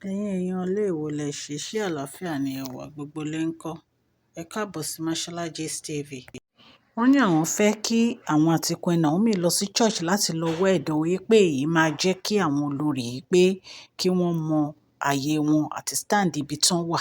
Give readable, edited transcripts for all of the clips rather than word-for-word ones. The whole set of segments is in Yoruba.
Ẹ̀yin èèyàn ilé èwo lẹ ṣe, ṣé àlàáfíà ni ẹ wà? Gbogbo ilé ńkọ́? Ẹ káàbọ̀ sí Mashola Gist TV. Wọ́n ní àwọn fẹ́ kí àwọn àti Queen Naomi lọ sí church láti lọ wẹ̀ ẹ̀dọ̀ wípé èyí máa jẹ́ kí àwọn olórí yìí pé kí wọ́n mọ ààyè wọn àti stand ibi tán wà.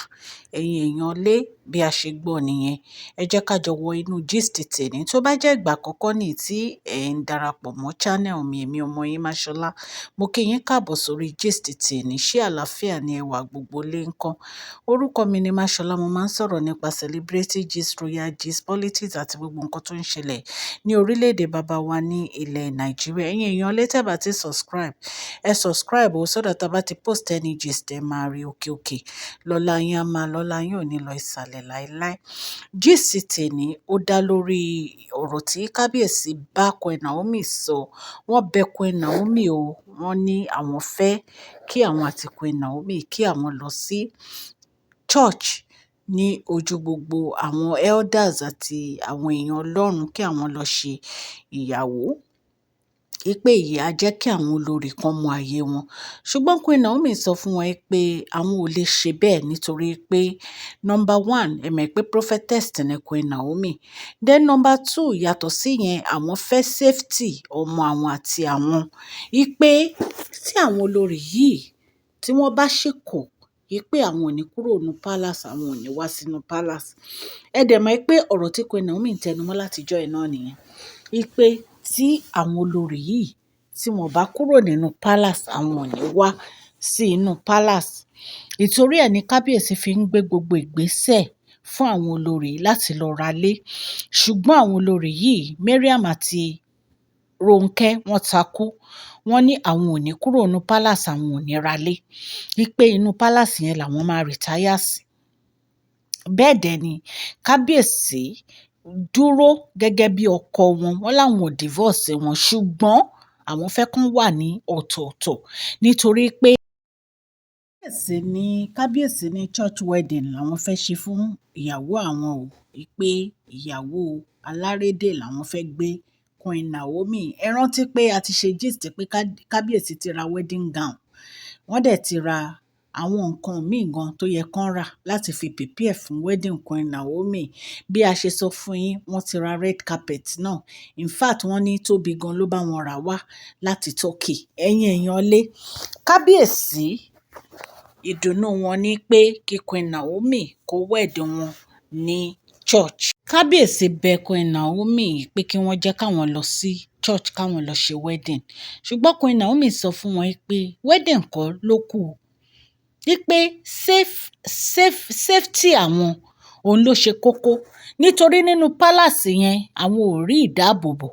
Ẹ̀yin èèyàn ilé, bí a ṣe gbọ́ nìyẹn. Ẹ jẹ́ ká jọ wọ inú gist tèmi. Tó bá jẹ́ ìgbà àkọ́kọ́ ní tí ẹ̀ ń darapọ̀ mọ́ channel mi, èmi ọmọ yín Mashola, mo kí yín káàbọ̀ sórí gist tèmi. Ṣé àlàáfíà ni ẹ wà? Gbogbo ilé ńkọ́? Orúkọ mi ni Mashola, mo máa ń sọ̀rọ̀ nípa celebrity gist, royal gist, politics àti gbogbo nǹkan tó ń ṣẹlẹ̀ ní orílẹ̀-èdè bàbá wa ní ilẹ̀ Nàìjíríà. Ẹ̀yin èèyàn ilé, tẹ́ bá ti subscribe, ẹ subscribe o, so that tá bá ti post any gist ẹ máa rí òkè òkè. Lọ́la yín á máa, lọ́la yín ò ní lọ ìsàlẹ̀ láéláé. Gist tèmi ó dá lórí ọ̀rọ̀ tí Kabiyesi bá Queen Naomi sọ. Wọ́n bẹ Queen Naomi o, wọ́n ní àwọn fẹ́ kí àwọn àti Queen Naomi kí àwọn lọ sí church ní ojú gbogbo àwọn elders àti àwọn èèyàn Ọlọ́run, kí àwọn lọ ṣe ìyàwó. Wípé èyí á jẹ́ kí àwọn olórí kan mọ ààyè wọn. Ṣùgbọ́n Queen Naomi sọ fún wọn pé àwọn ò lè ṣe bẹ́ẹ̀ nítorí pé number one, ẹ mọ̀ pé prophetess ni Queen Naomi. Then number two, yàtọ̀ sí yẹn, àwọn fẹ́ safety ọmọ àwọn àti àwọn. Wípé tí àwọn olórí yìí tí wọ́n bá ṣèkọ̀, wípé àwọn ò ní kúrò nínú palace, àwọn ò ní wá sínú palace. Ẹ dẹ̀ mọ̀ pé ọ̀rọ̀ tí Queen Naomi ń tẹnumọ́ látijọ́ ẹ̀ náà nìyẹn. Wípé tí àwọn olórí yìí tí wọ́n bá kúrò nínú palace, àwọn ò ní wá sí inú palace. Ìtorí ẹ̀ ni Kabiyesi fi ń gbé gbogbo ìgbésẹ̀ fún àwọn olórí láti lọ ralé. Ṣùgbọ́n àwọn olórí yìí, Mariam àti Ronke, wọ́n takú. Wọ́n ní àwọn ò ní kúrò nínú palace, àwọn ò ní ralé. Wípé inú palace yẹn làwọn máa retire sí. Bẹ́ẹ̀ dẹ̀ ni Kabiyesi dúró gẹ́gẹ́ bí ọkọ wọn. Wọ́n láwọn ò divorce wọn, ṣùgbọ́n àwọn fẹ́ kán wà ní ọ̀tọ̀ọ̀tọ̀ nítorí pé Kabiyesi ní church wedding làwọn fẹ́ ṣe fún ìyàwó àwọn o. Wípé ìyàwó alárédè làwọn fẹ́ gbé Queen Naomi. Ẹ rántí pé a ti ṣe gist pé Kabiyesi ti ra wedding gown. Wọ́n dẹ̀ ti ra àwọn nǹkan míì gan tó yẹ kán rà láti fi prepare fún wedding Queen Naomi. Bí a ṣe sọ fún yín, wọ́n ti ra red carpet náà. In fact, wọ́n ní Tóbi gan ló bá wọn rà wá láti Turkey. Ẹ̀yin èèyàn ilé, Kabiyesi ìdùnnú wọn ní pé kí Queen Naomi kó wed wọn ní church. Kabiyesi bẹ Queen Naomi pé kí wọ́n jẹ́ káwọn lọ sí church, káwọn lọ ṣe wedding. Ṣùgbọ́n Queen Naomi sọ fún wọn pé wedding kọ́ ló kù. Wípé safety àwọn òun ló ṣe kókó. Nítorí nínú palace yẹn, àwọn ò rí ìdáàbòbò.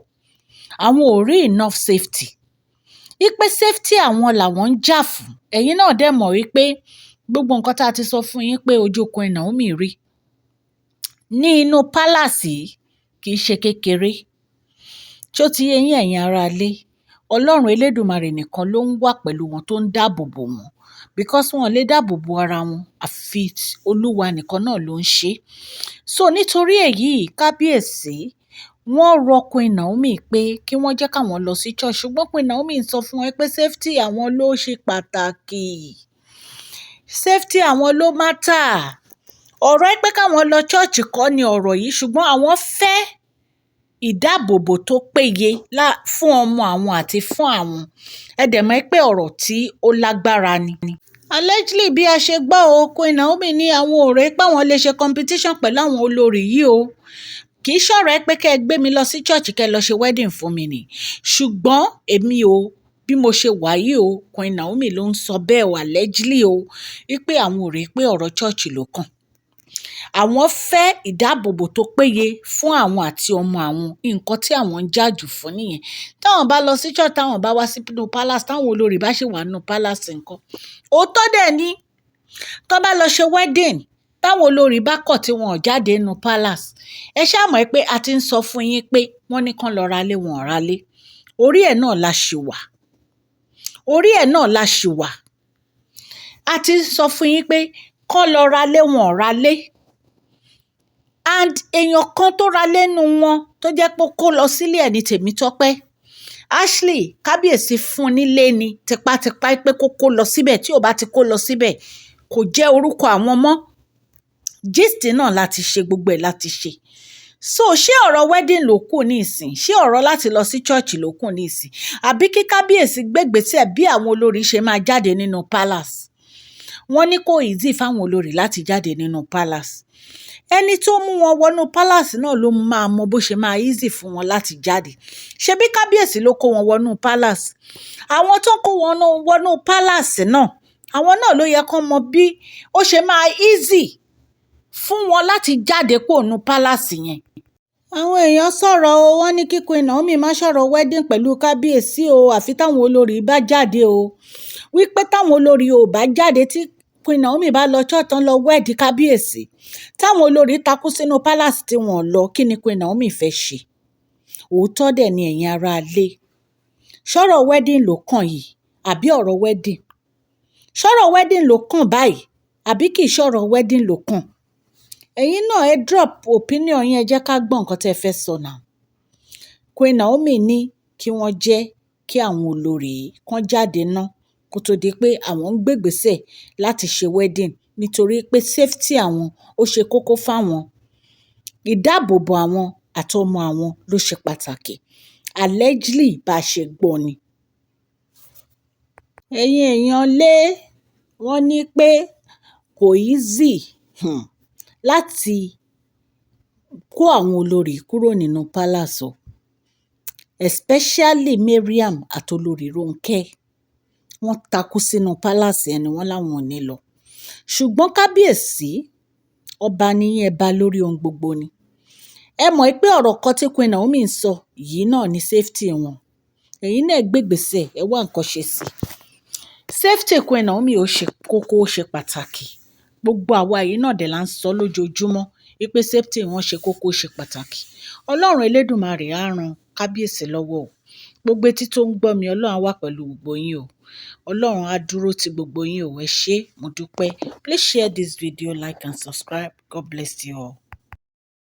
Àwọn ò rí enough safety. Wípé safety àwọn làwọn ń jà fún. Ẹ̀yin náà dẹ̀ mọ̀ wípé gbogbo nǹkan tá a ti sọ fún yín pé ojú Queen Naomi rí ní inú palace yìí kì í ṣe kékeré. Ṣó ti yé yín ẹ̀yin ará ilé? Ọlọ́run Elédùmarè nìkan ló ń wà pẹ̀lú wọn, tó ń dáàbòbò wọn. Because wọn ò lè dáàbòbò ara wọn, àfi Olúwa nìkan náà ló ń ṣe. So nítorí èyí, Kabiyesi wọ́n rọ Queen Naomi pé kí wọ́n jẹ́ káwọn lọ sí church. Ṣùgbọ́n Queen Naomi sọ fún wọn pé safety àwọn ló ṣe pàtàkì. Safety àwọn ló matter. Ọ̀rọ̀ pé káwọn lọ church kọ́ ni ọ̀rọ̀ yìí, ṣùgbọ́n àwọn fẹ́ ìdáàbòbò tó péye fún ọmọ àwọn àti fún àwọn. Ẹ dẹ̀ mọ̀ pé ọ̀rọ̀ tí ó lágbára ni. Allegedly, bí a ṣe gbọ́ o, Queen Naomi ní àwọn ò rẹ́ pé àwọn lè ṣe competition pẹ̀lú àwọn olórí yìí o. Kì í ṣọ̀rọ̀ pé kẹ́ ẹ gbé mi lọ sí church kẹ́ ẹ lọ ṣe wedding fún mi ni. Ṣùgbọ́n èmi o, bí mo ṣe wà yìí o, Queen Naomi ló ń sọ bẹ́ẹ̀ o, allegedly o. Wípé àwọn ò rẹ́ pé ọ̀rọ̀ church ló kàn. Àwọn fẹ́ ìdáàbòbò tó péye fún àwọn àti ọmọ àwọn. Nǹkan tí àwọn ń jàjù fún nìyẹn. Táwọn bá lọ sí church, táwọn bá wá sí inú palace, táwọn olórí bá ṣì wà nínú palace nǹkan. Òótọ́ dẹ̀ ni. Tó bá lọ ṣe wedding, táwọn olórí bá kọ̀ tí wọn ò jáde nínú palace. Ẹ ṣáà mọ̀ pé a ti ń sọ fún yín pé wọ́n ní kán lọ ralé, wọn ò ralé. Orí ẹ̀ náà la ṣì wà. Orí ẹ̀ náà la ṣì wà. A ti ń sọ fún yín pé kán lọ ralé, wọn ò ralé. And èèyàn kan tó ralé nínú wọn tó jẹ́ pé kó lọ sílé ẹ̀ ní Tèmítọ́pẹ́. Ashley kábíyèsí fún nílé ni tipátipá pé kó lọ síbẹ̀, tí ò bá ti kó lọ síbẹ̀ kò jẹ́ orúkọ àwọn mọ́. Gist náà láti ṣe gbogbo ẹ̀ láti ṣe. So ṣé ọ̀rọ̀ wedding ló kù ní ìsìn? Ṣé ọ̀rọ̀ láti lọ sí church ló kù ní ìsìn? Àbí kí kábíyèsí gbégbèsè bí àwọn olórí ṣe máa jáde nínú palace? Wọ́n ní kò easy fáwọn olórí láti jáde nínú palace. Ẹni tó mú wọn wọnú palace náà ló máa mọ bó ṣe máa easy fún wọn láti jáde. Ṣebí kábíyèsí ló kó wọn wọnú palace? Àwọn tó kó wọn wọnú palace náà, àwọn náà ló yẹ kó mọ bí ó ṣe máa easy fún wọn láti jáde kúrò nínú palace yẹn. Àwọn èèyàn sọ̀rọ̀ o, wọ́n ní kí Queen Naomi má sọ̀rọ̀ wedding pẹ̀lú kábíyèsí o, àfi táwọn olórí bá jáde o. Wípé táwọn olórí ò bá jáde, tí Queen Naomi bá lọ church tán lọ wed kábíyèsí, táwọn olórí takú sínú palace tí wọ́n lọ, kí ni Queen Naomi fẹ́ ṣe? Òótọ́ dẹ̀ ni ẹ̀yin ará ilé. Ṣọ́rọ̀ wedding ló kàn yìí àbí ọ̀rọ̀ wedding? Ṣọ́rọ̀ wedding ló kàn báyìí àbí kì í ṣọ̀rọ̀ wedding ló kàn? Ẹ̀yin náà ẹ drop opinion yín, ẹ jẹ́ ká gbọ́ nǹkan tẹ́ ẹ fẹ́ sọ náà. Queen Naomi ní kí wọ́n jẹ́ kí àwọn olórí kan jáde ná kó tó di pé àwọn ń gbégbèsè láti ṣe wedding, nítorí pé safety àwọn ó ṣe kókó fáwọn. Ìdáàbòbò àwọn àtọmọ àwọn ló ṣe pàtàkì. Allegedly bá a ṣe gbọ́ ni. Ẹ̀yin èèyàn lé, wọ́n ní pé kò easy láti kó àwọn olórí kúrò nínú palace o, especially Mariam àti olórí Ronke. Wọ́n takú sínú palace ẹni wọ́n láwọn ò ní lọ. Ṣùgbọ́n kábíyèsí ọba ní ẹ bá lórí ohun gbogbo ni. Ẹ mọ̀ pé ọ̀rọ̀ kan tí Queen Naomi ń sọ yìí náà ni safety wọn. Ẹ̀yin náà gbégbèsè, ẹ wá nǹkan ṣe sí i. Safety Queen Naomi ó ṣe kókó, ó ṣe pàtàkì. Gbogbo àwa yìí náà dẹ̀ là ń sọ lójoojúmọ́ wípé safety wọn ṣe kókó, ṣe pàtàkì. Ọlọ́run Elédùmarè á ran kábíyèsí lọ́wọ́ o. Gbogbo etí tó ń gbọ́ mi, Ọlọ́run á wà pẹ̀lú gbogbo yín o. Ọlọ́run á dúró ti gbogbo yín o. Ẹ ṣé, mo dúpẹ́. Please share this video, like and subscribe. God bless you all.